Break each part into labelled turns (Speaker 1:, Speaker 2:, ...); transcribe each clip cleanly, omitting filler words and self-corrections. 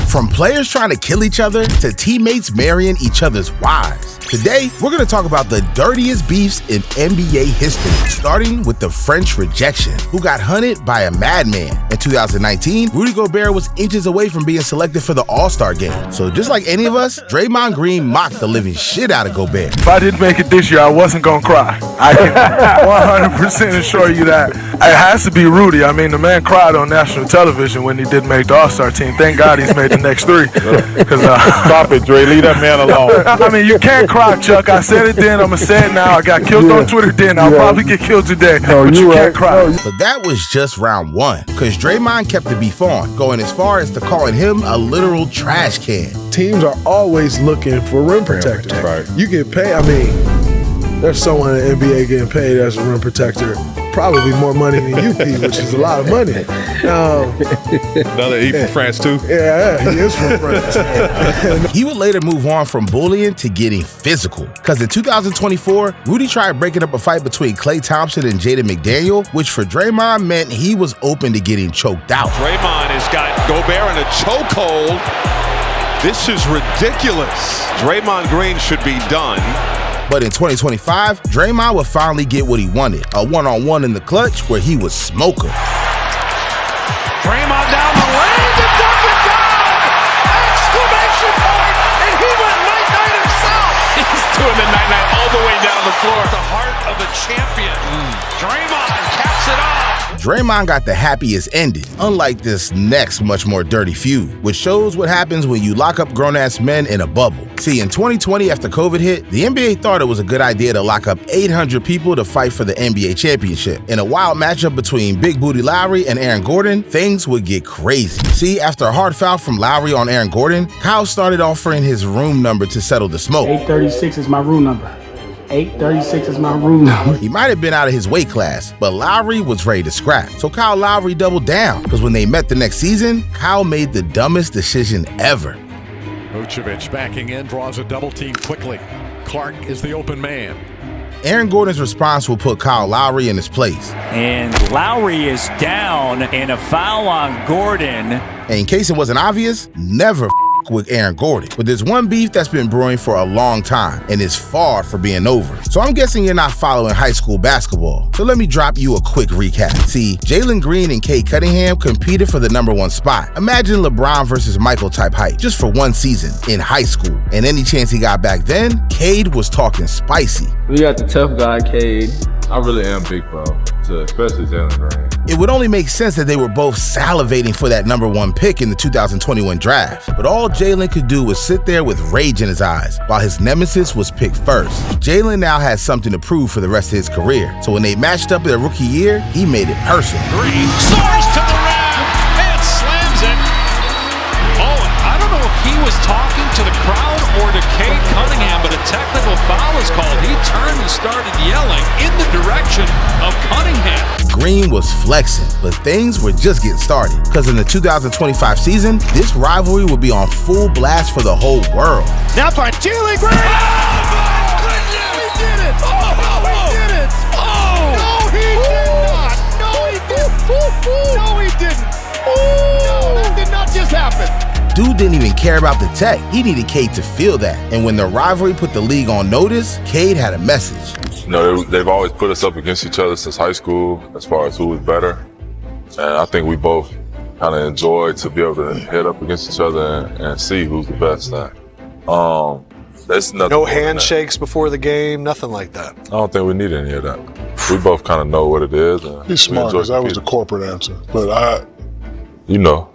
Speaker 1: From players trying to kill each other to teammates marrying each other's wives. Today, we're going to talk about the dirtiest beefs in NBA history, starting with the French rejection, who got hunted by a madman. In 2019, Rudy Gobert was inches away from being selected for the All-Star game. So just like any of us, Draymond Green mocked the living shit out of Gobert.
Speaker 2: If I didn't make it this year, I wasn't going to cry. I can 100% assure you that. It has to be Rudy. I mean, the man cried on national television when he didn't make the All-Star team. Thank God he's made the next three.
Speaker 3: Stop it, Dre. Leave that man alone.
Speaker 2: I mean, you can't cry, Chuck. I said it then. I'm going to say it now. I got killed on Twitter then. I'll probably get killed today. But you can't cry.
Speaker 1: But that was just round one, because Draymond kept the beef on, going as far as to calling him a literal trash can.
Speaker 4: Teams are always looking for rim protectors.
Speaker 3: Right.
Speaker 4: You get paid. I mean, there's someone in the NBA getting paid as a rim protector. Probably more money than you, Pete, which is a lot of money.
Speaker 3: Another E from France, too?
Speaker 4: Yeah, he is from France.
Speaker 1: He would later move on from bullying to getting physical, because in 2024, Rudy tried breaking up a fight between Klay Thompson and Jaden McDaniel, which for Draymond meant he was open to getting choked out.
Speaker 5: Draymond has got Gobert in a chokehold. This is ridiculous. Draymond Green should be done.
Speaker 1: But in 2025, Draymond would finally get what he wanted, a one-on-one in the clutch where he would smoke him.
Speaker 5: Draymond down the lane to dunk it down! Exclamation point! And he went night-night himself! He's doing the night-night all the way down the floor. The heart of a champion. Draymond caps it off.
Speaker 1: Draymond got the happiest ending, unlike this next much more dirty feud, which shows what happens when you lock up grown-ass men in a bubble. See, in 2020, after COVID hit, the NBA thought it was a good idea to lock up 800 people to fight for the NBA championship. In a wild matchup between Big Booty Lowry and Aaron Gordon, things would get crazy. See, after a hard foul from Lowry on Aaron Gordon, Kyle started offering his room number to settle the smoke.
Speaker 6: 836 is my room number. 836 is my room number.
Speaker 1: He might have been out of his weight class, but Lowry was ready to scrap. So Kyle Lowry doubled down, because when they met the next season, Kyle made the dumbest decision ever.
Speaker 7: Vucevic backing in, draws a double team quickly. Clark is the open man.
Speaker 1: Aaron Gordon's response will put Kyle Lowry in his place.
Speaker 8: And Lowry is down, and a foul on Gordon.
Speaker 1: And in case it wasn't obvious, never with Aaron Gordon. But there's one beef that's been brewing for a long time and is far from being over. So I'm guessing you're not following high school basketball. So let me drop you a quick recap. See, Jaylen Green and Cade Cunningham competed for the #1 spot. Imagine LeBron versus Michael type hype, just for one season in high school. And any chance he got back then, Cade was talking spicy.
Speaker 9: We got the tough guy, Cade. I really am big, bro. Especially Jaylen Green.
Speaker 1: It would only make sense that they were both salivating for that #1 pick in the 2021 draft. But all Jaylen could do was sit there with rage in his eyes while his nemesis was picked first. Jaylen now has something to prove for the rest of his career. So when they matched up their rookie year, he made it personal.
Speaker 5: Green soars to the rim and slams it. Oh, and I don't know if he was talking to the crowd or to Cade Cunningham, but a technical foul is called. He turned and started yelling in the direction of Cunningham.
Speaker 1: Green was flexing, but things were just getting started. Because in the 2025 season, this rivalry will be on full blast for the whole world.
Speaker 5: Now by Jaylen Green! Oh my goodness! He did it! Oh, he did it! Oh! No, he did not! No, he didn't! No, he didn't! No, that did not just happen!
Speaker 1: Dude didn't even care about the tech. He needed Cade to feel that. And when the rivalry put the league on notice, Cade had a message.
Speaker 3: You know, they've always put us up against each other since high school as far as who was better. And I think we both kind of enjoyed to be able to head up against each other and see who's the best at. There's nothing.
Speaker 10: No handshakes before the game, nothing like that.
Speaker 3: I don't think we need any of that. We both kind of know what it is. And
Speaker 11: he's smart, because that was the corporate answer. But
Speaker 3: you know.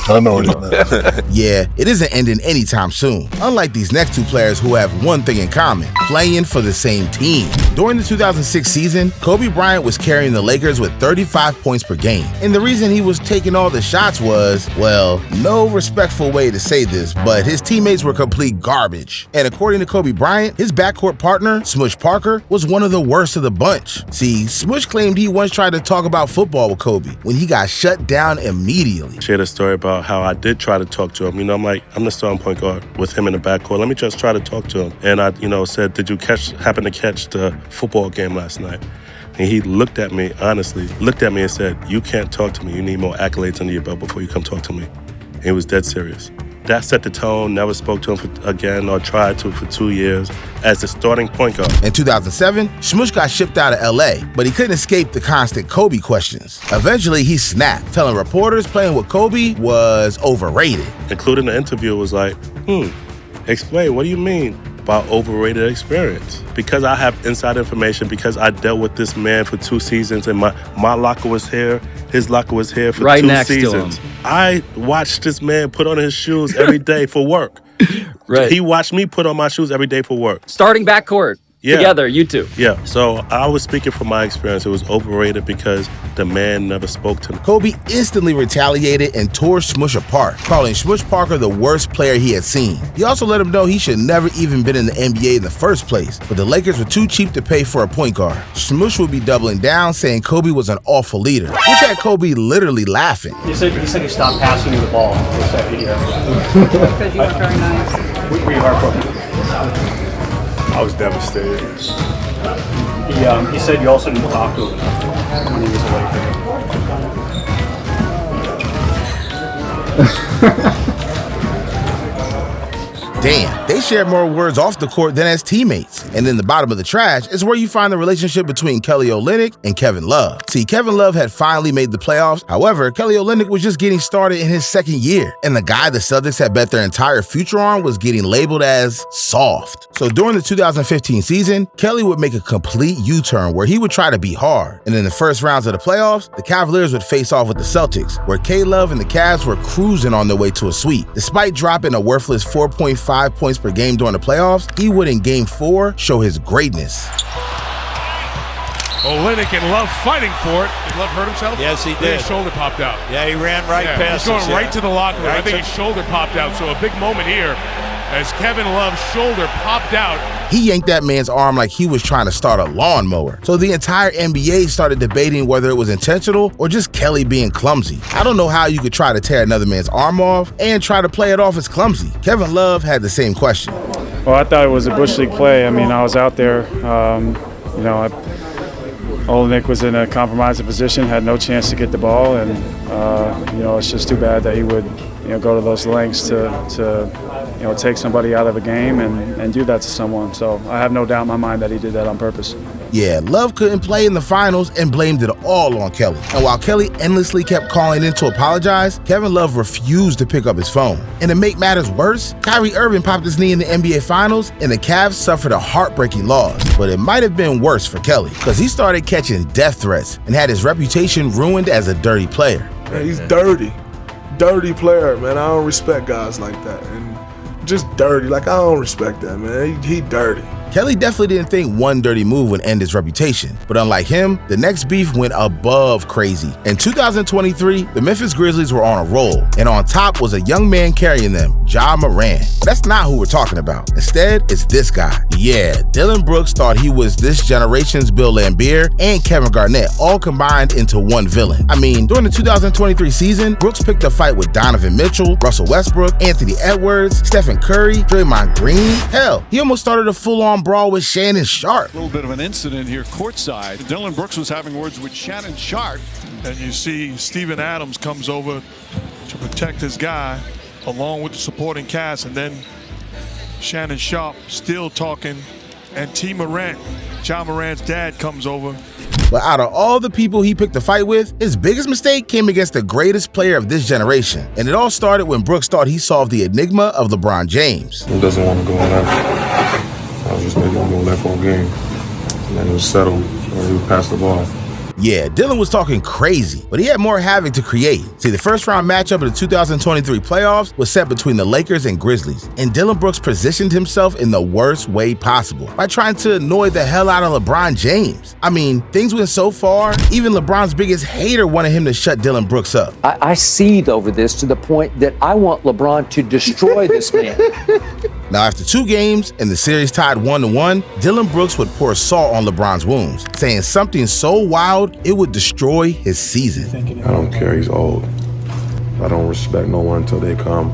Speaker 11: I know what you meant.
Speaker 1: Yeah, it isn't ending anytime soon. Unlike these next two players who have one thing in common, playing for the same team. During the 2006 season, Kobe Bryant was carrying the Lakers with 35 points per game. And the reason he was taking all the shots was, well, no respectful way to say this, but his teammates were complete garbage. And according to Kobe Bryant, his backcourt partner, Smush Parker, was one of the worst of the bunch. See, Smush claimed he once tried to talk about football with Kobe when he got shut down immediately.
Speaker 12: Shared a story about how I did try to talk to him. You know, I'm like, I'm the starting point guard with him in the backcourt. Let me just try to talk to him. And I, said, did you happen to catch the football game last night? And he looked at me, honestly, and said, you can't talk to me. You need more accolades under your belt before you come talk to me. And he was dead serious. That set the tone, never spoke to him again or tried to for 2 years as the starting point guard.
Speaker 1: In 2007, Smush got shipped out of LA, but he couldn't escape the constant Kobe questions. Eventually, he snapped, telling reporters playing with Kobe was overrated.
Speaker 12: Including the interview was like, explain, what do you mean by overrated experience? Because I have inside information, because I dealt with this man for 2 seasons and my locker was here, his locker was here for 2 seasons. I watched this man put on his shoes every day for work. He watched me put on my shoes every day for work.
Speaker 13: Starting backcourt together, you two.
Speaker 12: Yeah, so I was speaking from my experience. It was overrated because the man never spoke to me.
Speaker 1: Kobe instantly retaliated and tore Smush apart, calling Smush Parker the worst player he had seen. He also let him know he should never even been in the NBA in the first place, but the Lakers were too cheap to pay for a point guard. Smush would be doubling down, saying Kobe was an awful leader, which had Kobe literally laughing.
Speaker 6: He said he stopped passing you the ball for a second here. Because you were very nice. Were you heartbroken?
Speaker 2: I was devastated.
Speaker 6: He said you also didn't talk to him when he was away.
Speaker 1: Damn, they shared more words off the court than as teammates. And in the bottom of the trash is where you find the relationship between Kelly Olynyk and Kevin Love. See, Kevin Love had finally made the playoffs. However, Kelly Olynyk was just getting started in his second year. And the guy the Celtics had bet their entire future on was getting labeled as soft. So during the 2015 season, Kelly would make a complete U-turn where he would try to be hard. And in the first rounds of the playoffs, the Cavaliers would face off with the Celtics, where K-Love and the Cavs were cruising on their way to a sweep. Despite dropping a worthless 4.5 points per game during the playoffs, he would in Game 4 show his greatness.
Speaker 14: Olynyk and Love fighting for it. Did Love hurt himself?
Speaker 15: Yes, he did.
Speaker 14: His shoulder popped out.
Speaker 15: Yeah, he ran right past
Speaker 14: He's going right to the locker room. I think his shoulder popped out. So a big moment here as Kevin Love's shoulder popped out.
Speaker 1: He yanked that man's arm like he was trying to start a lawnmower. So the entire NBA started debating whether it was intentional or just Kelly being clumsy. I don't know how you could try to tear another man's arm off and try to play it off as clumsy. Kevin Love had the same question.
Speaker 16: Well, I thought it was a Bush League play. I mean, I was out there, Olynyk was in a compromising position, had no chance to get the ball, and it's just too bad that he would go to those lengths to take somebody out of a game and do that to someone. So I have no doubt in my mind that he did that on purpose.
Speaker 1: Yeah, Love couldn't play in the finals and blamed it all on Kelly. And while Kelly endlessly kept calling in to apologize, Kevin Love refused to pick up his phone. And to make matters worse, Kyrie Irving popped his knee in the NBA Finals and the Cavs suffered a heartbreaking loss. But it might have been worse for Kelly, because he started catching death threats and had his reputation ruined as a dirty player.
Speaker 2: Man, he's dirty. Dirty player, man. I don't respect guys like that. And just dirty. Like, I don't respect that, man. He dirty.
Speaker 1: Kelly definitely didn't think one dirty move would end his reputation, but unlike him, the next beef went above crazy. In 2023, the Memphis Grizzlies were on a roll, and on top was a young man carrying them, Ja Morant. That's not who we're talking about. Instead, it's this guy. Yeah, Dillon Brooks thought he was this generation's Bill Laimbeer and Kevin Garnett, all combined into one villain. I mean, during the 2023 season, Brooks picked a fight with Donovan Mitchell, Russell Westbrook, Anthony Edwards, Stephen Curry, Draymond Green. Hell, he almost started a full-on brawl with Shannon Sharpe.
Speaker 17: A little bit of an incident here courtside. Dillon Brooks was having words with Shannon Sharpe.
Speaker 14: And you see Steven Adams comes over to protect his guy along with the supporting cast, and then Shannon Sharpe still talking, and T. Morant, Ja Morant's dad, comes over.
Speaker 1: But out of all the people he picked a fight with, his biggest mistake came against the greatest player of this generation. And it all started when Brooks thought he solved the enigma of LeBron James.
Speaker 18: He doesn't want to go left. I was just making him go left all game. And then it was settled, so he would pass the ball.
Speaker 1: Yeah, Dillon was talking crazy, but he had more havoc to create. See, the first round matchup of the 2023 playoffs was set between the Lakers and Grizzlies, and Dillon Brooks positioned himself in the worst way possible by trying to annoy the hell out of LeBron James. I mean, things went so far, even LeBron's biggest hater wanted him to shut Dillon Brooks up.
Speaker 19: I seethe over this to the point that I want LeBron to destroy this man.
Speaker 1: Now, after 2 games and the series tied 1-1, Dillon Brooks would pour salt on LeBron's wounds, saying something so wild it would destroy his season.
Speaker 18: I don't care, he's old. I don't respect no one until they come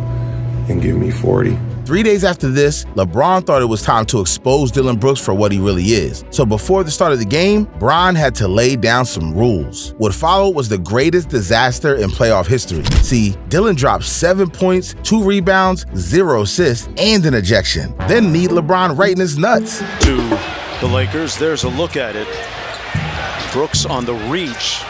Speaker 18: and give me 40.
Speaker 1: 3 days after this, LeBron thought it was time to expose Dillon Brooks for what he really is. So before the start of the game, Bron had to lay down some rules. What followed was the greatest disaster in playoff history. See, Dillon dropped 7 points, 2 rebounds, 0 assists, and an ejection. Then kneed LeBron right in his nuts.
Speaker 15: To the Lakers, there's a look at it. Brooks on the reach,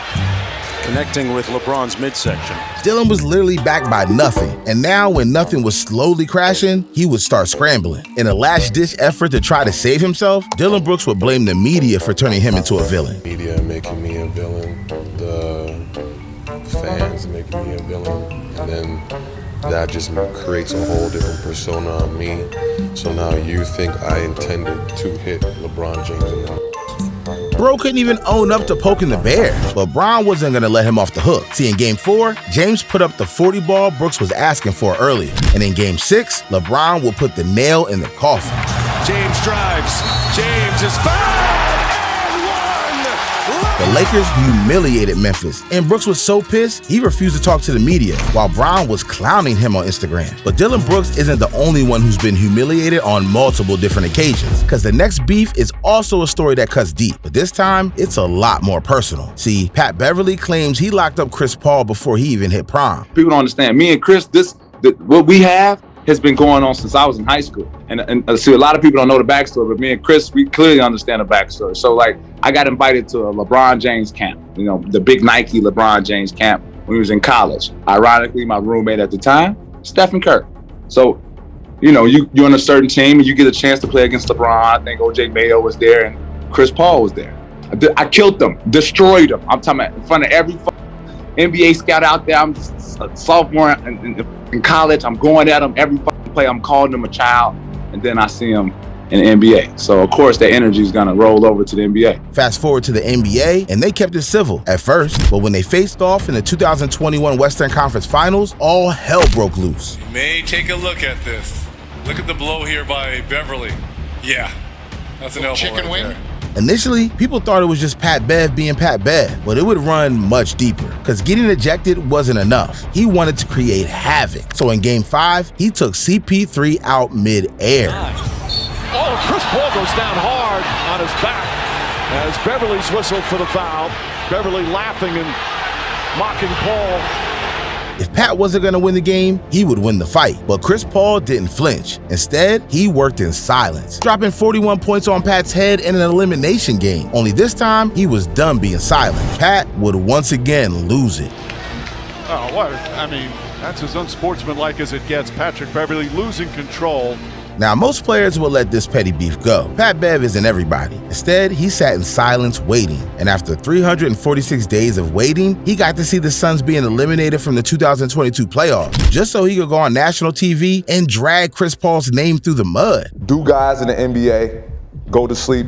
Speaker 15: connecting with LeBron's midsection.
Speaker 1: Dillon was literally back by nothing, and now when nothing was slowly crashing, he would start scrambling. In a last-ditch effort to try to save himself, Dillon Brooks would blame the media for turning him into a villain.
Speaker 18: Media making me a villain, the fans making me a villain, and then that just creates a whole different persona on me. So now you think I intended to hit LeBron James in the
Speaker 1: Bro couldn't even own up to poking the bear, but Bron wasn't going to let him off the hook. See, in Game 4, James put up the 40 ball Brooks was asking for earlier. And in Game 6, LeBron will put the nail in the coffin.
Speaker 17: James drives. James is fouled and one.
Speaker 1: The Lakers humiliated Memphis, and Brooks was so pissed, he refused to talk to the media, while Bron was clowning him on Instagram. But Dillon Brooks isn't the only one who's been humiliated on multiple different occasions, because the next beef is also a story that cuts deep, but this time, it's a lot more personal. See, Pat Beverly claims he locked up Chris Paul before he even hit prom.
Speaker 20: People don't understand. Me and Chris, what we have has been going on since I was in high school. And see, a lot of people don't know the backstory, but me and Chris, we clearly understand the backstory. So, like, I got invited to a LeBron James camp, you know, the big Nike LeBron James camp when he was in college. Ironically, my roommate at the time, Steph Curry. So, you know, you're on a certain team and you get a chance to play against LeBron. I think O.J. Mayo was there and Chris Paul was there. I killed them, destroyed them. I'm talking about in front of every NBA scout out there. I'm a sophomore in college. I'm going at them every play. I'm calling them a child, and then I see them in the NBA. So, of course, that energy is going to roll over to the NBA.
Speaker 1: Fast forward to the NBA, and they kept it civil at first, but when they faced off in the 2021 Western Conference Finals, all hell broke loose.
Speaker 21: You may take a look at this. Look at the blow here by Beverly. Yeah, that's an elbow
Speaker 22: chicken wing.
Speaker 21: There.
Speaker 1: Initially, people thought it was just Pat Bev being Pat Bev, but it would run much deeper, because getting ejected wasn't enough. He wanted to create havoc. So in Game 5, he took CP3 out mid-air.
Speaker 17: Oh, Chris Paul goes down hard on his back as Beverly's whistled for the foul. Beverly laughing and mocking Paul.
Speaker 1: If Pat wasn't going to win the game, he would win the fight. But Chris Paul didn't flinch. Instead, he worked in silence, dropping 41 points on Pat's head in an elimination game. Only this time, he was done being silent. Pat would once again lose it.
Speaker 17: Oh, what? I mean, that's as unsportsmanlike as it gets. Patrick Beverly losing control.
Speaker 1: Now, most players will let this petty beef go. Pat Bev isn't everybody. Instead, he sat in silence waiting. And after 346 days of waiting, he got to see the Suns being eliminated from the 2022 playoffs, just so he could go on national TV and drag Chris Paul's name through the mud.
Speaker 23: Do guys in the NBA go to sleep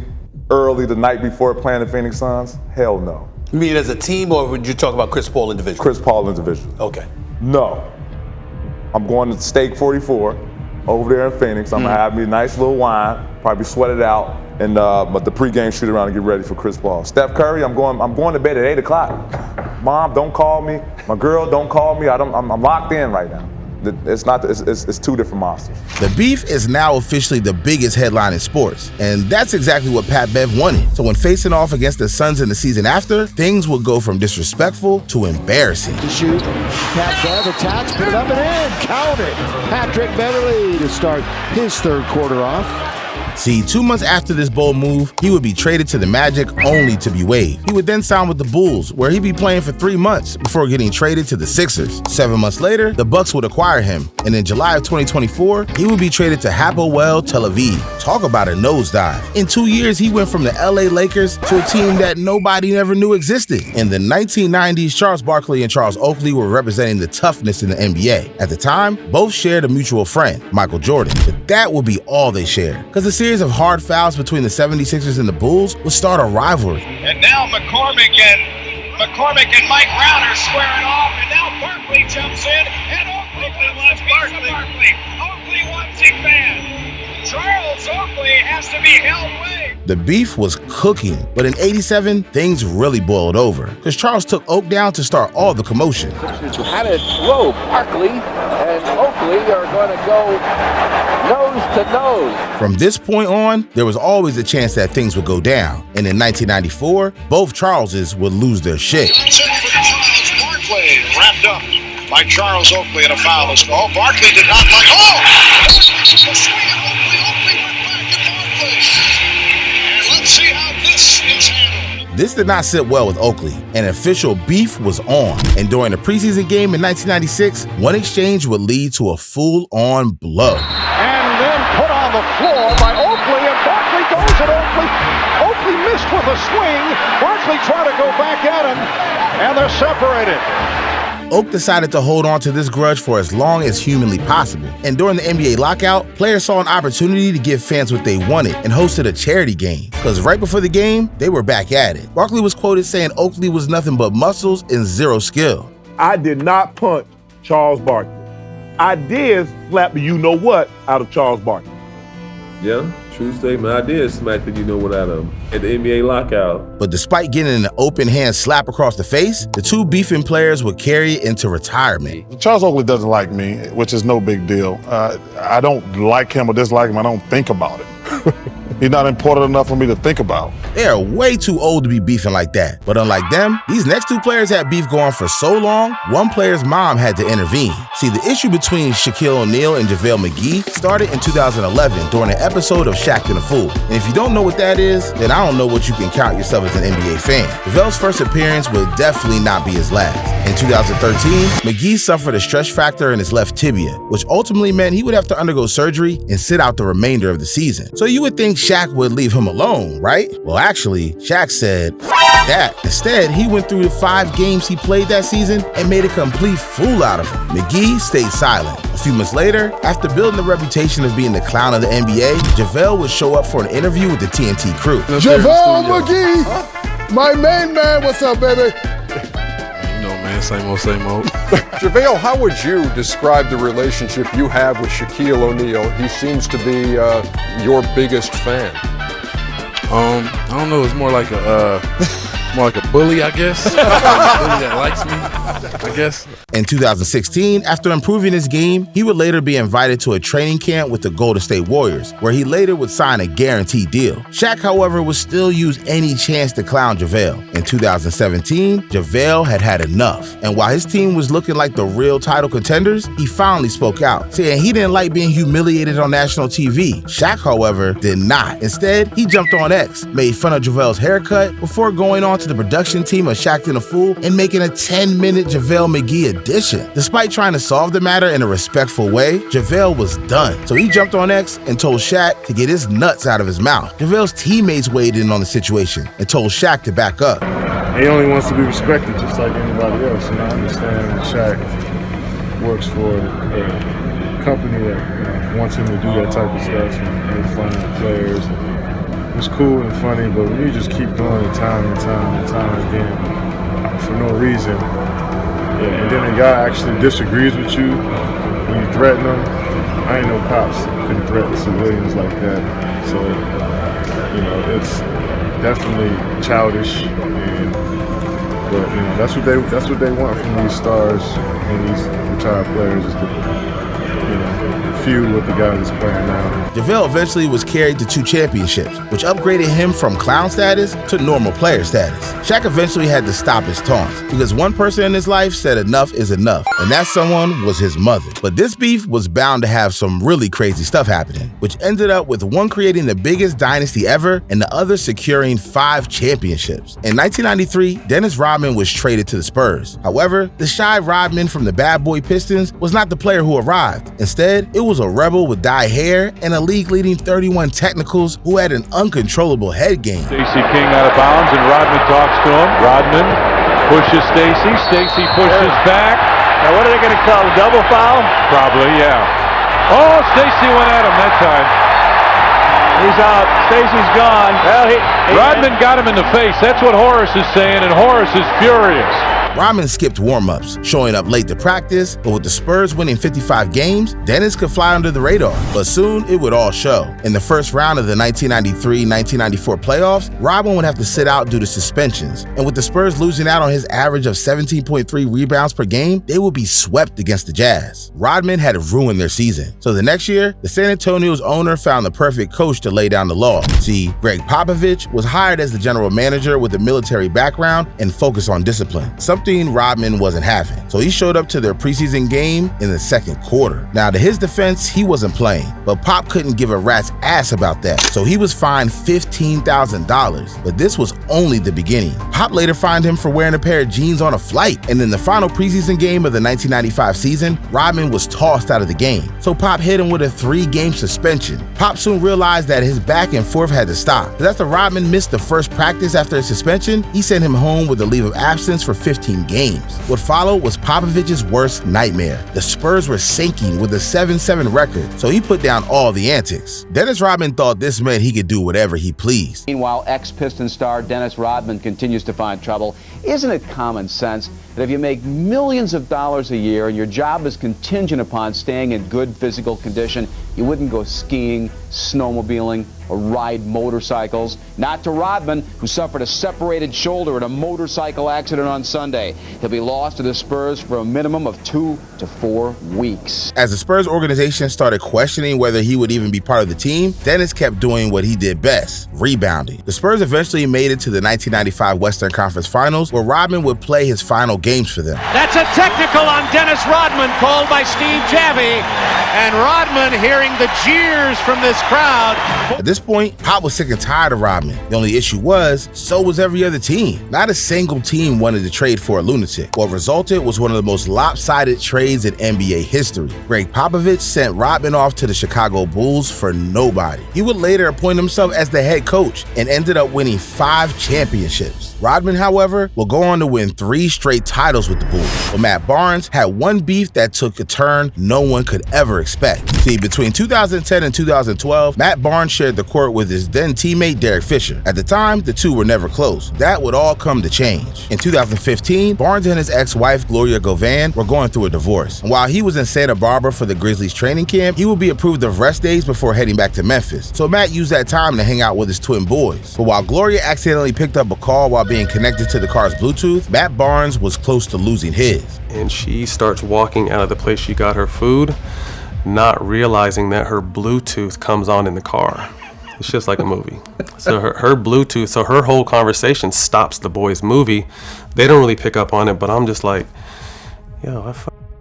Speaker 23: early the night before playing the Phoenix Suns? Hell no.
Speaker 22: You mean as a team, or would you talk about Chris Paul individually?
Speaker 23: Chris Paul individually.
Speaker 22: Okay.
Speaker 23: No. I'm going to Steak 44. Over there in Phoenix, I'm gonna have me a nice little wine, probably sweat it out, and but the pregame shoot around and get ready for Chris Paul. Steph Curry, I'm going to bed at 8 o'clock. Mom, don't call me. My girl, don't call me. I'm locked in right now. It's two different monsters.
Speaker 1: The beef is now officially the biggest headline in sports, and that's exactly what Pat Bev wanted. So when facing off against the Suns in the season after, things would go from disrespectful to embarrassing.
Speaker 24: To shoot, Pat Bev attacks, put it up and in, count it. Patrick Beverly to start his third quarter off.
Speaker 1: See, 2 months after this bold move, he would be traded to the Magic only to be waived. He would then sign with the Bulls, where he'd be playing for 3 months before getting traded to the Sixers. 7 months later, the Bucks would acquire him, and in July of 2024, he would be traded to Hapoel Tel Aviv. Talk about a nosedive. In 2 years, he went from the LA Lakers to a team that nobody ever knew existed. In the 1990s, Charles Barkley and Charles Oakley were representing the toughness in the NBA. At the time, both shared a mutual friend, Michael Jordan, but that would be all they shared, because the series of hard fouls between the 76ers and the Bulls would start a rivalry.
Speaker 25: And now McCormick and Mike Brown are squaring off, and now Barkley jumps in, and Oakley wants Barkley. Oakley wants him bad. Charles Oakley has to be held away.
Speaker 1: The beef was cooking, but in '87, things really boiled over, because Charles took Oak down to start all the commotion.
Speaker 19: Had it low. Barkley and Oakley are going to go nose to nose.
Speaker 1: From this point on, there was always a chance that things would go down. And in 1994, both Charleses would lose their shit.
Speaker 25: Barkley wrapped up by Charles Oakley in a foul. Oh, Barkley did not like. Oh! The swing of Oakley. Oakley went back at Barkley. And let's see how this is handled.
Speaker 1: This did not sit well with Oakley, and official beef was on. And during a preseason game in 1996, one exchange would lead to a full-on blow.
Speaker 24: And then put on the floor by Oakley, and Barkley goes at Oakley. Oakley missed with a swing. Barkley tried to go back at him, and they're separated.
Speaker 1: Oak decided to hold on to this grudge for as long as humanly possible. And during the NBA lockout, players saw an opportunity to give fans what they wanted and hosted a charity game. Because right before the game, they were back at it. Barkley was quoted saying Oakley was nothing but muscles and zero skill.
Speaker 4: I did not punch Charles Barkley. I did slap the you-know-what out of Charles Barkley.
Speaker 5: Yeah, true statement. I did smack the you-know-what out of him at the NBA lockout.
Speaker 1: But despite getting an open-hand slap across the face, the two beefing players would carry it into retirement.
Speaker 11: Charles Oakley doesn't like me, which is no big deal. I don't like him or dislike him. I don't think about it. He's not important enough for me to think about.
Speaker 1: They are way too old to be beefing like that. But unlike them, these next two players had beef going for so long, one player's mom had to intervene. See, the issue between Shaquille O'Neal and JaVale McGee started in 2011 during an episode of Shaq and a Fool. And if you don't know what that is, then I don't know what you can count yourself as an NBA fan. JaVale's first appearance would definitely not be his last. In 2013, McGee suffered a stress fracture in his left tibia, which ultimately meant he would have to undergo surgery and sit out the remainder of the season. So you would think Shaq would leave him alone, right? Well, actually, Shaq said, "F that." Instead, he went through the 5 games he played that season and made a complete fool out of him. McGee stayed silent. A few months later, after building the reputation of being the clown of the NBA, JaVale would show up for an interview with the TNT crew.
Speaker 7: JaVale McGee, my main man, what's up, baby?
Speaker 5: You know, man, same old, same old.
Speaker 8: JaVale, how would you describe the relationship you have with Shaquille O'Neal? He seems to be your biggest fan.
Speaker 5: I don't know. It's more like a bully, I guess. A bully that likes me, I guess.
Speaker 1: In 2016, after improving his game, he would later be invited to a training camp with the Golden State Warriors, where he later would sign a guaranteed deal. Shaq, however, would still use any chance to clown JaVale. In 2017, JaVale had had enough. And while his team was looking like the real title contenders, he finally spoke out, saying he didn't like being humiliated on national TV. Shaq, however, did not. Instead, he jumped on X, made fun of JaVale's haircut, before going on to the production team of Shaq and a Fool and making a 10-minute JaVale McGee edition. Despite trying to solve the matter in a respectful way, JaVale was done. So he jumped on X and told Shaq to get his nuts out of his mouth. JaVale's teammates weighed in on the situation and told Shaq to back up.
Speaker 4: He only wants to be respected just like anybody else, and I understand that Shaq works for a company that wants him to do that type of stuff and make fun of the players. It's cool and funny, but when you just keep doing it time and time again for no reason, and then a guy actually disagrees with you when you threaten him, I ain't no cops can threaten civilians like that. So, you know, it's definitely childish, but you know that's what they want from these stars and these retired players is to, you know, feud with the guy that's playing now.
Speaker 1: JaVale eventually was carried to 2 championships, which upgraded him from clown status to normal player status. Shaq eventually had to stop his taunts because one person in his life said enough is enough, and that someone was his mother. But this beef was bound to have some really crazy stuff happening, which ended up with one creating the biggest dynasty ever and the other securing 5 championships. In 1993, Dennis Rodman was traded to the Spurs. However, the shy Rodman from the Bad Boy Pistons was not the player who arrived. Instead, it was a rebel with dyed hair and a league-leading 31 technicals who had an uncontrollable head game.
Speaker 9: Stacey King out of bounds, and Rodman talks to him. Rodman pushes Stacey. Stacey pushes back. Now what are they going to call? A double foul? Probably, yeah. Oh, Stacey went at him that time. He's out. Stacey's gone. Well, Rodman got him in the face. That's what Horace is saying, and Horace is furious.
Speaker 1: Rodman skipped warm-ups, showing up late to practice, but with the Spurs winning 55 games, Dennis could fly under the radar. But soon, it would all show. In the first round of the 1993-1994 playoffs, Rodman would have to sit out due to suspensions. And with the Spurs losing out on his average of 17.3 rebounds per game, they would be swept against the Jazz. Rodman had ruined their season. So the next year, the San Antonio's owner found the perfect coach to lay down the law. See, Greg Popovich was hired as the general manager with a military background and focus on discipline, something Rodman wasn't having. So he showed up to their preseason game in the second quarter. Now, to his defense, he wasn't playing, but Pop couldn't give a rat's ass about that. So he was fined $15,000, but this was only the beginning. Pop later fined him for wearing a pair of jeans on a flight. And in the final preseason game of the 1995 season, Rodman was tossed out of the game. So Pop hit him with a 3-game suspension. Pop soon realized that his back and forth had to stop. But after Rodman missed the first practice after a suspension, he sent him home with a leave of absence for 15 games. What followed was Popovich's worst nightmare. The Spurs were sinking with a 7-7 record, so he put down all the antics. Dennis Rodman thought this meant he could do whatever he pleased.
Speaker 3: Meanwhile, ex-Piston star Dennis Rodman continues to find trouble. Isn't it common sense that if you make millions of dollars a year and your job is contingent upon staying in good physical condition, you wouldn't go skiing, snowmobiling, or ride motorcycles? Not to Rodman, who suffered a separated shoulder in a motorcycle accident on Sunday. He'll be lost to the Spurs for a minimum of 2 to 4 weeks.
Speaker 1: As the Spurs organization started questioning whether he would even be part of the team, Dennis kept doing what he did best, rebounding. The Spurs eventually made it to the 1995 Western Conference Finals, where Rodman would play his final games for them.
Speaker 6: That's a technical on Dennis Rodman called by Steve Javale, and Rodman hearing the jeers from this crowd.
Speaker 1: At this point, Pop was sick and tired of Rodman. The only issue was, so was every other team. Not a single team wanted to trade for a lunatic. What resulted was one of the most lopsided trades in NBA history. Greg Popovich sent Rodman off to the Chicago Bulls for nobody. He would later appoint himself as the head coach and ended up winning 5 championships. Rodman, however, will go on to win 3 straight titles with the Bulls. But Matt Barnes had one beef that took a turn no one could ever expect. See, between 2010 and 2012, Matt Barnes shared the court with his then teammate Derek Fisher. At the time, the two were never close. That would all come to change. In 2015, Barnes and his ex-wife Gloria were going through a divorce. And while he was in Santa Barbara for the Grizzlies training camp, he would be approved of rest days before heading back to Memphis. So Matt used that time to hang out with his twin boys. But while Gloria accidentally picked up a call while being connected to the car's Bluetooth, Matt Barnes was close to losing his.
Speaker 10: And she starts walking out of the place she got her food, not realizing that her Bluetooth comes on in the car. It's just like a movie. So her Bluetooth, so her whole conversation stops the boys' movie. They don't really pick up on it, but I'm just like, yo, I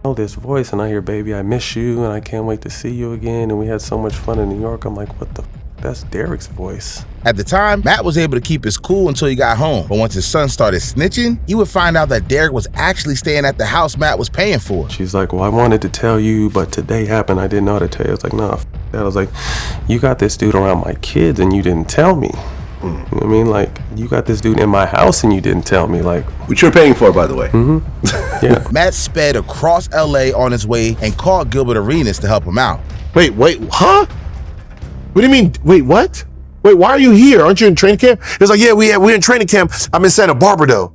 Speaker 10: know this voice, and I hear, baby, I miss you, and I can't wait to see you again, and we had so much fun in New York. I'm like, what the that's Derek's voice.
Speaker 1: At the time, Matt was able to keep his cool until he got home. But once his son started snitching, he would find out that Derek was actually staying at the house Matt was paying for.
Speaker 10: She's like, well, I wanted to tell you, but today happened. I didn't know how to tell you. I was like, nah, that. I was like, you got this dude around my kids and you didn't tell me. You know what I mean? Like, you got this dude in my house and you didn't tell me. Like,
Speaker 12: which you're paying for, by the way.
Speaker 10: Mm-hmm. Yeah.
Speaker 1: Matt sped across LA on his way and called Gilbert Arenas to help him out.
Speaker 12: Wait, huh? What do you mean? Wait, what? Wait, why are you here? Aren't you in training camp? It's like, yeah, we're in training camp. I'm in Santa Barbara, though.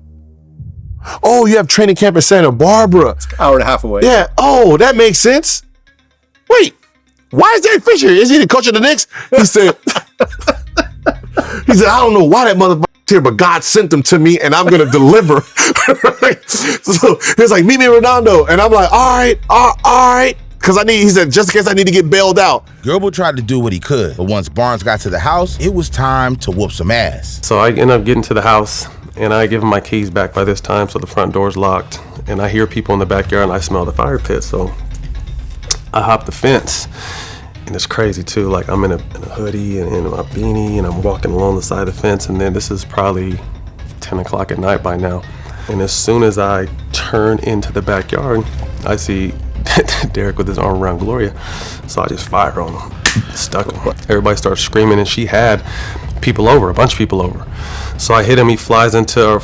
Speaker 12: Oh, you have training camp in Santa Barbara.
Speaker 13: It's an hour and a half away.
Speaker 12: Yeah. Oh, that makes sense. Wait, why is Derek Fisher? Is he the coach of the Knicks? He said, I don't know why that motherfucker's here, but God sent them to me, and I'm going to deliver. So he's like, meet me in Rondo. And I'm like, all right. Because he said, just in case I need to get bailed out.
Speaker 1: Gilbert tried to do what he could, but once Barnes got to the house, it was time to whoop some ass.
Speaker 10: So I end up getting to the house, and I give him my keys back by this time, so the front door's locked. And I hear people in the backyard, and I smell the fire pit, so I hop the fence. And it's crazy, too. Like, I'm in a hoodie and in my beanie, and I'm walking along the side of the fence, and then this is probably 10 o'clock at night by now. And as soon as I turn into the backyard, I see Derek with his arm around Gloria, so I just fire on him, stuck him. Everybody starts screaming, and she had people over, a bunch of people over. So I hit him, he falls into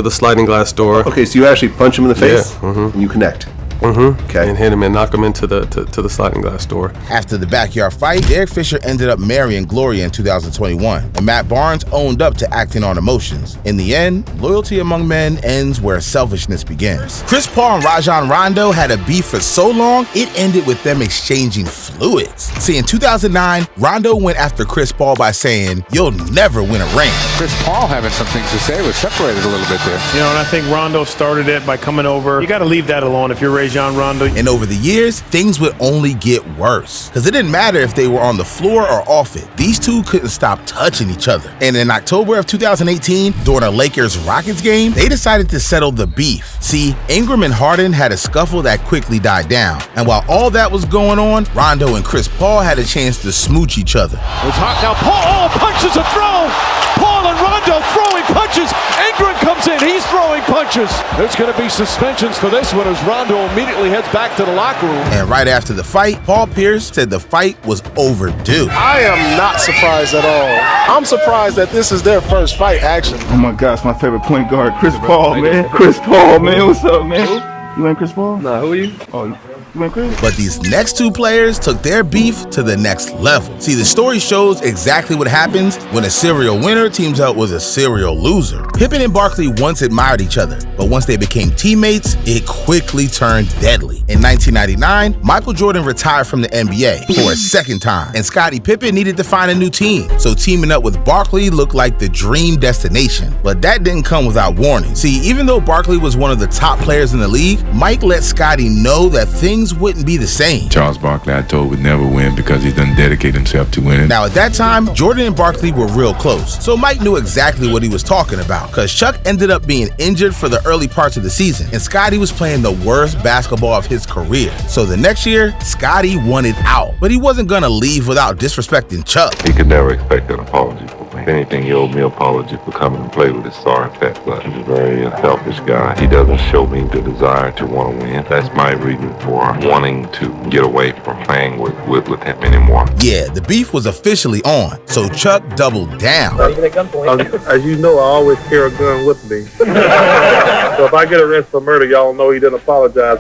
Speaker 10: the sliding glass door.
Speaker 12: Okay, so you actually punch him in the face,
Speaker 10: yeah,
Speaker 12: and you connect.
Speaker 10: Okay. And hit him and knock him into the sliding glass door.
Speaker 1: After the backyard fight, Derek Fisher ended up marrying Gloria in 2021, and Matt Barnes owned up to acting on emotions. In the end, loyalty among men ends where selfishness begins. Chris Paul and Rajon Rondo had a beef for so long, it ended with them exchanging fluids. See, in 2009, Rondo went after Chris Paul by saying, "You'll never win a ring."
Speaker 2: Chris Paul having some things to say was separated a little bit there.
Speaker 13: You know, and I think Rondo started it by coming over. You got to leave that alone if you're Rajon Rondo.
Speaker 1: And over the years, things would only get worse. Because it didn't matter if they were on the floor or off it. These two couldn't stop touching each other. And in October of 2018, during a Lakers-Rockets game, they decided to settle the beef. See, Ingram and Harden had a scuffle that quickly died down. And while all that was going on, Rondo and Chris Paul had a chance to smooch each other.
Speaker 17: It's hot now. Paul punches a throw. Paul and Rondo throwing punches. Ingram comes in. He's throwing punches. There's going to be suspensions for this one as Rondo immediately heads back to the locker room.
Speaker 1: And right after the fight, Paul Pierce said the fight was overdue.
Speaker 7: I am not surprised at all. I'm surprised that this is their first fight, actually.
Speaker 14: Oh my gosh, my favorite point guard, Chris Paul, man. Chris Paul, man. What's up, man? You ain't Chris Paul? Nah, who are you? Oh,
Speaker 1: But these next two players took their beef to the next level. See, the story shows exactly what happens when a serial winner teams up with a serial loser. Pippen and Barkley once admired each other, but once they became teammates, it quickly turned deadly. In 1999, Michael Jordan retired from the NBA for a second time, and Scottie Pippen needed to find a new team, so teaming up with Barkley looked like the dream destination. But that didn't come without warning. See, even though Barkley was one of the top players in the league, Mike let Scottie know that things wouldn't be the same.
Speaker 15: Charles Barkley, I told, would never win because he doesn't dedicate himself to winning.
Speaker 1: Now, at that time, Jordan and Barkley were real close, so Mike knew exactly what he was talking about, because Chuck ended up being injured for the early parts of the season, and Scottie was playing the worst basketball of his career. So the next year, Scottie wanted out, but he wasn't going to leave without disrespecting Chuck.
Speaker 15: He could never expect an apology from me. If anything, he owed me an apology for coming and play with his sorry fat butt. He's a very selfish guy. He doesn't show me the desire to want to win. That's my reason for wanting to get away from playing with him anymore.
Speaker 1: Yeah, the beef was officially on, so Chuck doubled down.
Speaker 4: As you know, I always carry a gun with me. So if I get arrested for murder, y'all know he didn't apologize.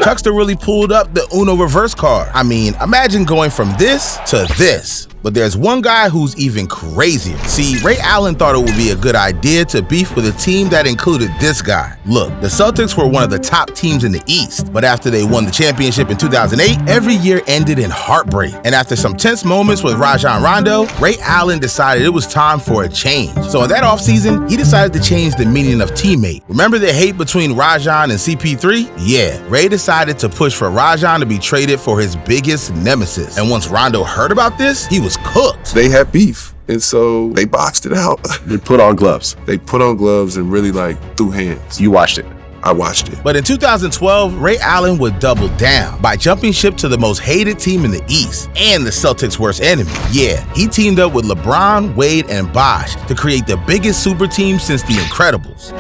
Speaker 1: Chuckster really pulled up the Uno reverse card. I mean, imagine going from this to this. But there's one guy who's even crazier. See, Ray Allen thought it would be a good idea to beef with a team that included this guy. Look, the Celtics were one of the top teams in the East, but after they won the championship in 2008, every year ended in heartbreak. And after some tense moments with Rajon Rondo, Ray Allen decided it was time for a change. So in that offseason, he decided to change the meaning of teammate. Remember the hate between Rajon and CP3? Yeah, Ray decided to push for Rajon to be traded for his biggest nemesis. And once Rondo heard about this, he was cooked.
Speaker 16: They had beef, and so they boxed it out.
Speaker 12: They put on gloves.
Speaker 16: They put on gloves and really threw hands.
Speaker 12: You watched it.
Speaker 16: I watched it.
Speaker 1: But in 2012, Ray Allen would double down by jumping ship to the most hated team in the East and the Celtics' worst enemy. Yeah, he teamed up with LeBron, Wade, and Bosh to create the biggest super team since the Incredibles.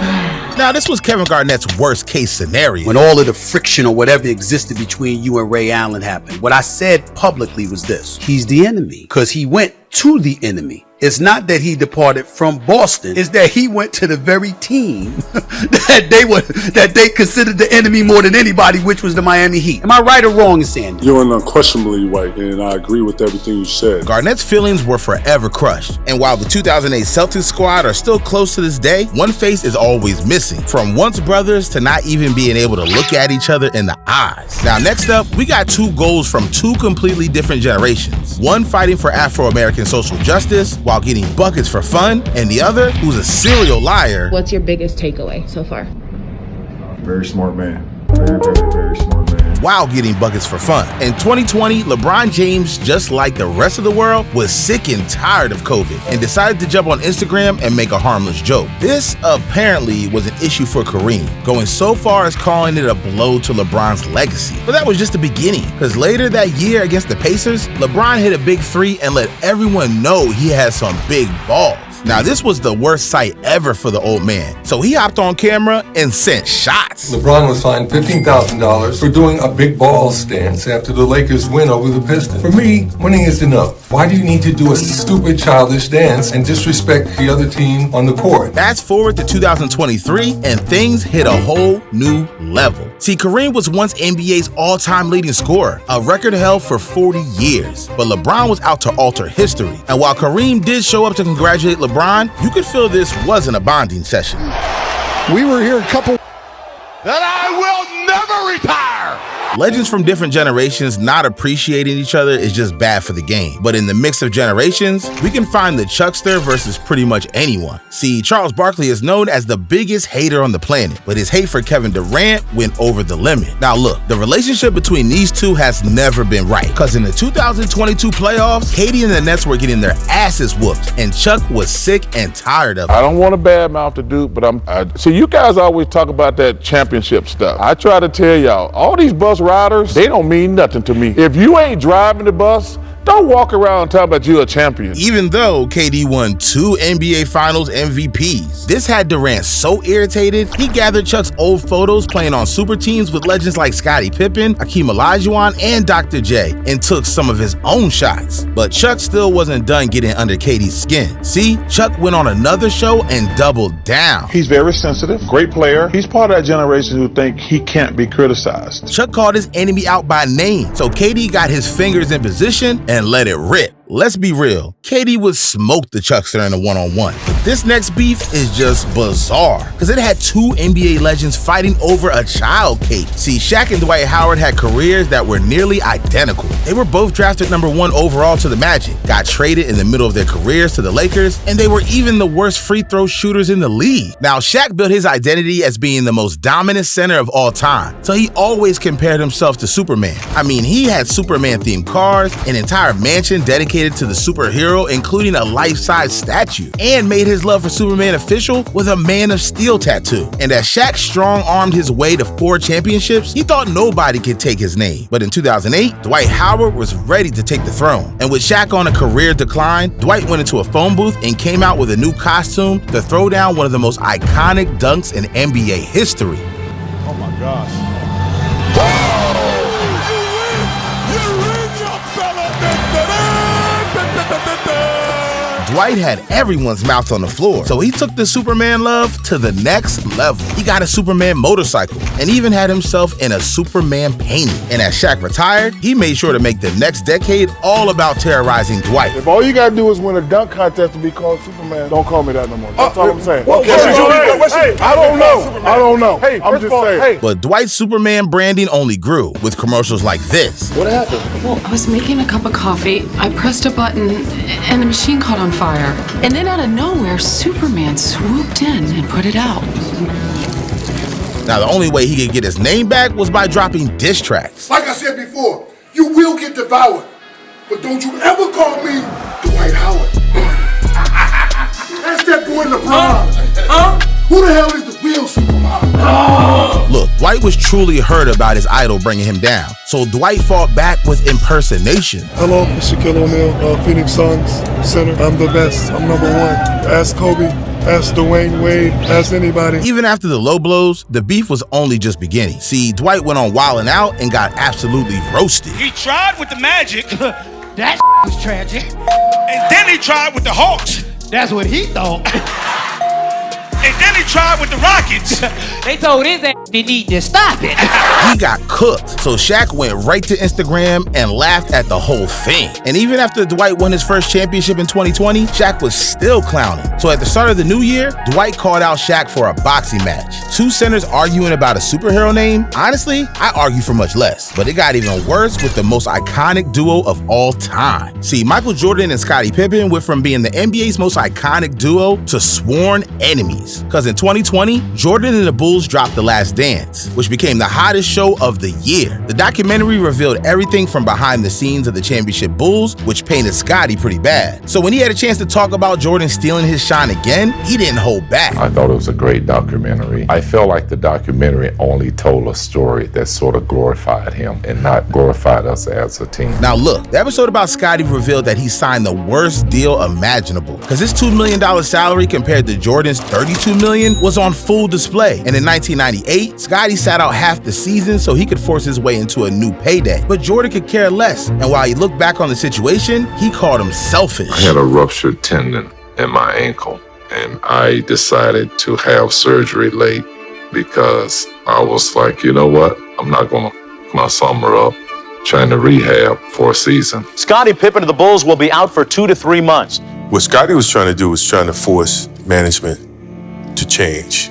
Speaker 1: Now, this was Kevin Garnett's worst case scenario.
Speaker 26: When all of the friction or whatever existed between you and Ray Allen happened, what I said publicly was this: he's the enemy, because he went to the enemy. It's not that he departed from Boston. It's that he went to the very team that they considered the enemy more than anybody, which was the Miami Heat. Am I right or wrong in saying that?
Speaker 4: You're unquestionably right, and I agree with everything you said.
Speaker 1: Garnett's feelings were forever crushed. And while the 2008 Celtics squad are still close to this day, one face is always missing. From once brothers to not even being able to look at each other in the eyes. Now, next up, we got two goals from two completely different generations. One fighting for Afro-American social justice while getting buckets for fun, and the other who's a serial liar.
Speaker 27: What's your biggest takeaway so far?
Speaker 4: Very smart man. Very smart man.
Speaker 1: While getting buckets for fun. In 2020, LeBron James, just like the rest of the world, was sick and tired of COVID and decided to jump on Instagram and make a harmless joke. This apparently was an issue for Kareem, going so far as calling it a blow to LeBron's legacy. But that was just the beginning, because later that year against the Pacers, LeBron hit a big three and let everyone know he had some big balls. fans. Now, this was the worst sight ever for the old man, so he hopped on camera and sent shots.
Speaker 18: LeBron was fined $15,000 for doing a big ball stance after the Lakers win over the Pistons. For me, winning is enough. Why do you need to do a stupid childish dance and disrespect the other team on the court?
Speaker 1: Fast forward to 2023, and things hit a whole new level. See, Kareem was once NBA's all-time leading scorer, a record held for 40 years. But LeBron was out to alter history. And while Kareem did show up to congratulate LeBron, you could feel this wasn't a bonding session.
Speaker 24: We were here a couple...
Speaker 19: That I will never retire!
Speaker 1: Legends from different generations not appreciating each other is just bad for the game. But in the mix of generations, we can find the Chuckster versus pretty much anyone. See, Charles Barkley is known as the biggest hater on the planet, but his hate for Kevin Durant went over the limit. Now look, the relationship between these two has never been right, because in the 2022 playoffs, Cade and the Nets were getting their asses whooped, and Chuck was sick and tired of it.
Speaker 11: I don't want to badmouth the dude, but see, you guys always talk about that championship stuff. I try to tell y'all, all these bus riders, they don't mean nothing to me. If you ain't driving the bus, don't walk around talking about you're a champion.
Speaker 1: Even though KD won 2 NBA Finals MVPs, this had Durant so irritated, he gathered Chuck's old photos playing on super teams with legends like Scottie Pippen, Hakeem Olajuwon, and Dr. J, and took some of his own shots. But Chuck still wasn't done getting under KD's skin. See, Chuck went on another show and doubled down.
Speaker 11: He's very sensitive, great player. He's part of that generation who think he can't be criticized.
Speaker 1: Chuck called his enemy out by name, so KD got his fingers in position and let it rip. Let's be real, KD would smoke the Chuckster in a one-on-one. But this next beef is just bizarre, because it had 2 NBA legends fighting over a child cake. See, Shaq and Dwight Howard had careers that were nearly identical. They were both drafted number 1 overall to the Magic, got traded in the middle of their careers to the Lakers, and they were even the worst free throw shooters in the league. Now, Shaq built his identity as being the most dominant center of all time, so he always compared himself to Superman. I mean, he had Superman-themed cars, an entire mansion dedicated to the superhero, including a life-size statue, and made his love for Superman official with a Man of Steel tattoo. And as Shaq strong-armed his way to 4 championships, he thought nobody could take his name. But in 2008, Dwight Howard was ready to take the throne. And with Shaq on a career decline, Dwight went into a phone booth and came out with a new costume to throw down one of the most iconic dunks in NBA history.
Speaker 11: Oh my gosh.
Speaker 1: Dwight had everyone's mouth on the floor, so he took the Superman love to the next level. He got a Superman motorcycle and even had himself in a Superman painting. And as Shaq retired, he made sure to make the next decade all about terrorizing Dwight.
Speaker 11: If all you gotta do is win a dunk contest to be called Superman, don't call me that no more. That's all I'm saying. I don't know. Hey, I'm just saying.
Speaker 1: But Dwight's Superman branding only grew with commercials like this.
Speaker 18: What happened?
Speaker 20: Well, I was making a cup of coffee. I pressed a button and the machine caught on fire. And then out of nowhere, Superman swooped in and put it out.
Speaker 1: Now, the only way he could get his name back was by dropping diss tracks.
Speaker 21: Like I said before, you will get devoured. But don't you ever call me Dwight Howard. That's that boy LeBron. Who the hell is the real Superman?
Speaker 1: Look, Dwight was truly hurt about his idol bringing him down, so Dwight fought back with impersonation.
Speaker 4: Hello, Shaquille O'Neal, Phoenix Suns center. I'm the best. I'm number 1. Ask Kobe. Ask Dwayne Wade. Ask anybody.
Speaker 1: Even after the low blows, the beef was only just beginning. See, Dwight went on wilding out and got absolutely roasted.
Speaker 22: He tried with the Magic. That was tragic. And then he tried with the Hawks.
Speaker 17: That's what he thought.
Speaker 22: And then he tried with the Rockets.
Speaker 23: They told his ass they need to stop it.
Speaker 1: He got cooked, so Shaq went right to Instagram and laughed at the whole thing. And even after Dwight won his first championship in 2020, Shaq was still clowning. So at the start of the new year, Dwight called out Shaq for a boxing match. 2 centers arguing about a superhero name? Honestly, I argue for much less. But it got even worse with the most iconic duo of all time. See, Michael Jordan and Scottie Pippen went from being the NBA's most iconic duo to sworn enemies. memories. Because in 2020, Jordan and the Bulls dropped The Last Dance, which became the hottest show of the year. The documentary revealed everything from behind the scenes of the championship Bulls, which painted Scottie pretty bad. So when he had a chance to talk about Jordan stealing his shine again, he didn't hold back.
Speaker 15: I thought it was a great documentary. I felt like the documentary only told a story that sort of glorified him and not glorified us as a team.
Speaker 1: Now look, the episode about Scottie revealed that he signed the worst deal imaginable, because his $2 million salary compared to Jordan's $32 million was on full display. And in 1998, Scottie sat out half the season so he could force his way into a new payday. But Jordan could care less, and while he looked back on the situation, he called him selfish.
Speaker 15: I had a ruptured tendon in my ankle, and I decided to have surgery late because I was like, you know what? I'm not going to my summer up trying to rehab for a season.
Speaker 3: Scottie Pippen of the Bulls will be out for 2 to 3 months.
Speaker 12: What Scottie was trying to do was trying to force management to change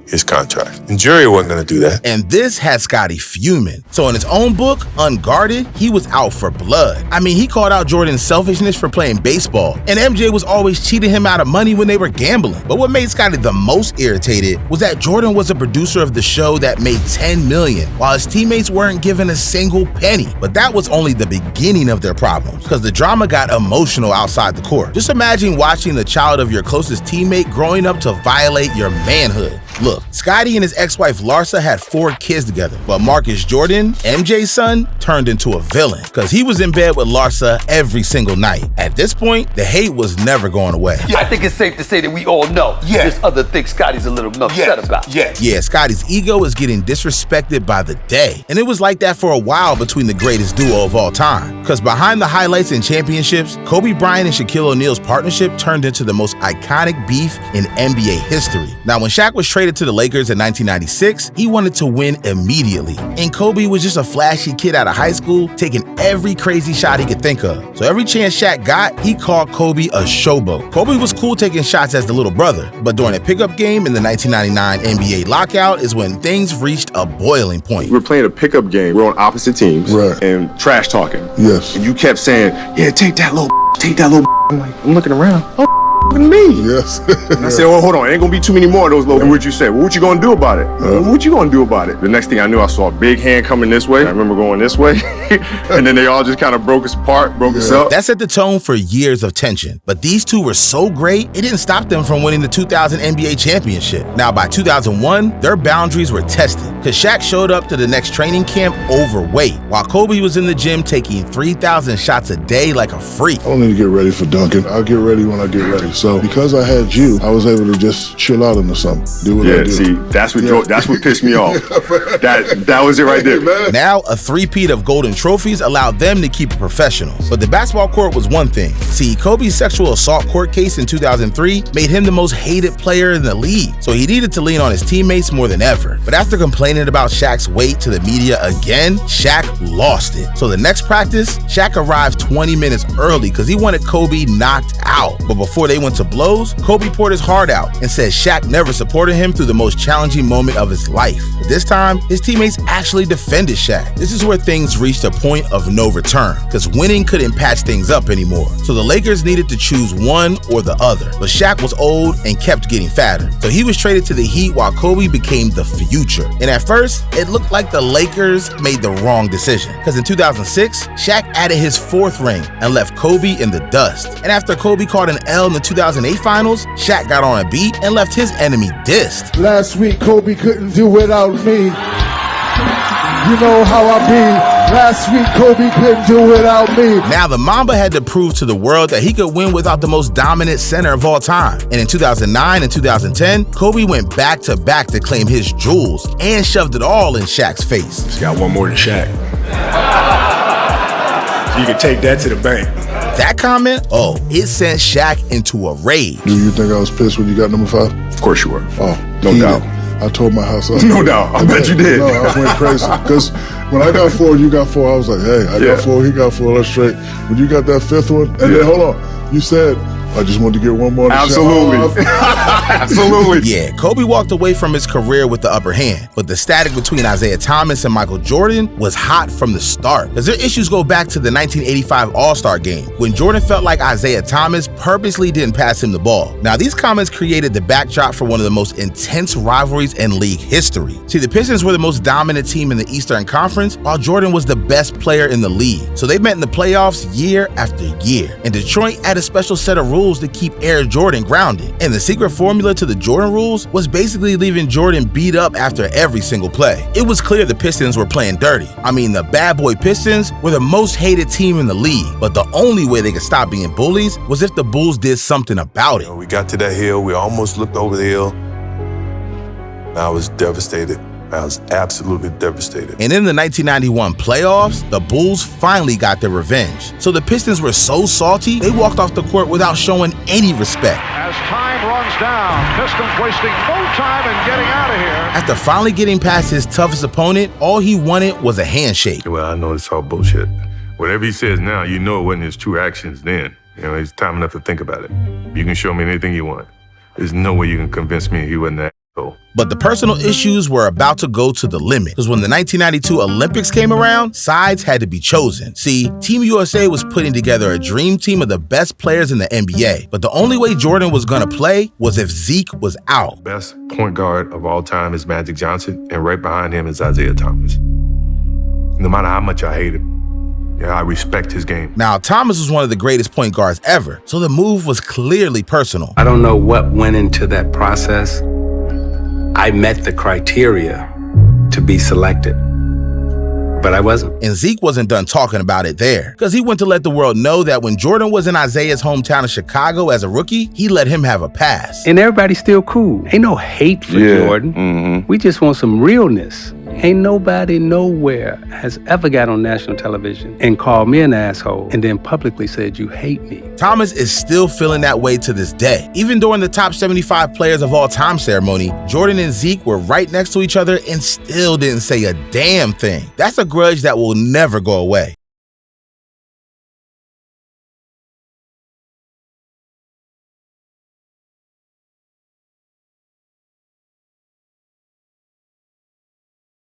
Speaker 12: his contract. And Jerry wasn't going to do that.
Speaker 1: And this had Scottie fuming. So in his own book, Unguarded, he was out for blood. I mean, he called out Jordan's selfishness for playing baseball, and MJ was always cheating him out of money when they were gambling. But what made Scottie the most irritated was that Jordan was a producer of the show that made $10 million, while his teammates weren't given a single penny. But that was only the beginning of their problems, because the drama got emotional outside the court. Just imagine watching the child of your closest teammate growing up to violate your manhood. Look, Scottie and his ex-wife Larsa had 4 kids together, but Marcus Jordan, MJ's son, turned into a villain because he was in bed with Larsa every single night. At this point, the hate was never going away.
Speaker 5: Yeah, I think it's safe to say that we all know there's other things Scottie's a little upset about.
Speaker 1: Yeah, Scottie's ego is getting disrespected by the day. And it was like that for a while between the greatest duo of all time. Because behind the highlights and championships, Kobe Bryant and Shaquille O'Neal's partnership turned into the most iconic beef in NBA history. Now, when Shaq was traded to the Lakers in 1996, he wanted to win immediately. And Kobe was just a flashy kid out of high school, taking every crazy shot he could think of. So every chance Shaq got, he called Kobe a showboat. Kobe was cool taking shots as the little brother, but during a pickup game in the 1999 NBA lockout is when things reached a boiling point.
Speaker 6: We're playing a pickup game. We're on opposite teams and trash talking.
Speaker 16: Yes.
Speaker 6: And you kept saying, yeah, take that little I'm like, I'm looking around. Me.
Speaker 16: Yes.
Speaker 6: And I said, oh, hold on, ain't gonna be too many more of those little. And what'd you say? Well, what you gonna do about it? What you gonna do about it? The next thing I knew, I saw a big hand coming this way. I remember going this way. And then they all just kind of broke us apart, broke us up.
Speaker 1: That set the tone for years of tension. But these two were so great, it didn't stop them from winning the 2000 NBA championship. Now, by 2001, their boundaries were tested, because Shaq showed up to the next training camp overweight, while Kobe was in the gym taking 3,000 shots a day like a freak.
Speaker 4: I don't need to get ready for dunking. I'll get ready when I get ready. So because I had you, I was able to just chill out into something. Do what I do.
Speaker 6: See, that's what pissed me off. That was it right there.
Speaker 1: Now, a three-peat of golden trophies allowed them to keep it professional. But the basketball court was one thing. See, Kobe's sexual assault court case in 2003 made him the most hated player in the league, so he needed to lean on his teammates more than ever. But after complaining about Shaq's weight to the media again, Shaq lost it. So the next practice, Shaq arrived 20 minutes early because he wanted Kobe knocked out. But before they went to blows, Kobe poured his heart out and said Shaq never supported him through the most challenging moment of his life. But this time, his teammates actually defended Shaq. This is where things reached a point of no return, because winning couldn't patch things up anymore. So the Lakers needed to choose one or the other. But Shaq was old and kept getting fatter, so he was traded to the Heat while Kobe became the future. And at first, it looked like the Lakers made the wrong decision, because in 2006, Shaq added his 4th ring and left Kobe in the dust. And after Kobe caught an L in the 2008 finals, Shaq got on a beat and left his enemy dissed.
Speaker 21: Last week, Kobe couldn't do without me. You know how I be. Last week, Kobe couldn't do without me.
Speaker 1: Now, the Mamba had to prove to the world that he could win without the most dominant center of all time. And in 2009 and 2010, Kobe went back-to-back to claim his jewels and shoved it all in Shaq's face.
Speaker 8: He's got one more than Shaq. So you can take that to the bank.
Speaker 1: That comment, it sent Shaq into a rage.
Speaker 4: Do you think I was pissed when you got number 5?
Speaker 6: Of course you were.
Speaker 4: Oh,
Speaker 6: no doubt.
Speaker 4: I tore my house up.
Speaker 6: No doubt. I bet you did.
Speaker 4: No, I went crazy. Because when I got 4, you got 4, I was like, hey, I got 4, he got 4, let's straight. When you got that 5th one, and then hold on, you said, I just wanted to get one more.
Speaker 6: Absolutely. Absolutely.
Speaker 1: Yeah, Kobe walked away from his career with the upper hand, but the static between Isaiah Thomas and Michael Jordan was hot from the start, because their issues go back to the 1985 All-Star game, when Jordan felt like Isaiah Thomas purposely didn't pass him the ball. Now, these comments created the backdrop for one of the most intense rivalries in league history. See, the Pistons were the most dominant team in the Eastern Conference, while Jordan was the best player in the league. So they met in the playoffs year after year, and Detroit had a special set of rules to keep Air Jordan grounded. And the secret formula to the Jordan rules was basically leaving Jordan beat up after every single play. It was clear the Pistons were playing dirty. I mean, the bad boy Pistons were the most hated team in the league, but the only way they could stop being bullies was if the Bulls did something about it.
Speaker 2: We got to that hill, we almost looked over the hill. I was devastated. I was absolutely devastated.
Speaker 1: And in the 1991 playoffs, the Bulls finally got their revenge. So the Pistons were so salty, they walked off the court without showing any respect.
Speaker 24: As time runs down, Pistons wasting no time in getting out of here.
Speaker 1: After finally getting past his toughest opponent, all he wanted was a handshake.
Speaker 2: Well, I know it's all bullshit. Whatever he says now, you know it wasn't his true actions then. You know, it's time enough to think about it. You can show me anything you want. There's no way you can convince me he wasn't that.
Speaker 1: But the personal issues were about to go to the limit, because when the 1992 Olympics came around, sides had to be chosen. See, Team USA was putting together a dream team of the best players in the NBA, but the only way Jordan was gonna play was if Zeke was out.
Speaker 2: Best point guard of all time is Magic Johnson, and right behind him is Isaiah Thomas. No matter how much I hate him, I respect his game.
Speaker 1: Now, Thomas was one of the greatest point guards ever, so the move was clearly personal.
Speaker 7: I don't know what went into that process. I met the criteria to be selected, but I wasn't.
Speaker 1: And Zeke wasn't done talking about it there, because he went to let the world know that when Jordan was in Isaiah's hometown of Chicago as a rookie, he let him have a pass.
Speaker 7: And everybody's still cool. Ain't no hate for Jordan. We just want some realness. Ain't nobody nowhere has ever got on national television and called me an asshole and then publicly said you hate me.
Speaker 1: Thomas is still feeling that way to this day. Even during the top 75 players of all time ceremony, Jordan and Zeke were right next to each other and still didn't say a damn thing. That's a grudge that will never go away.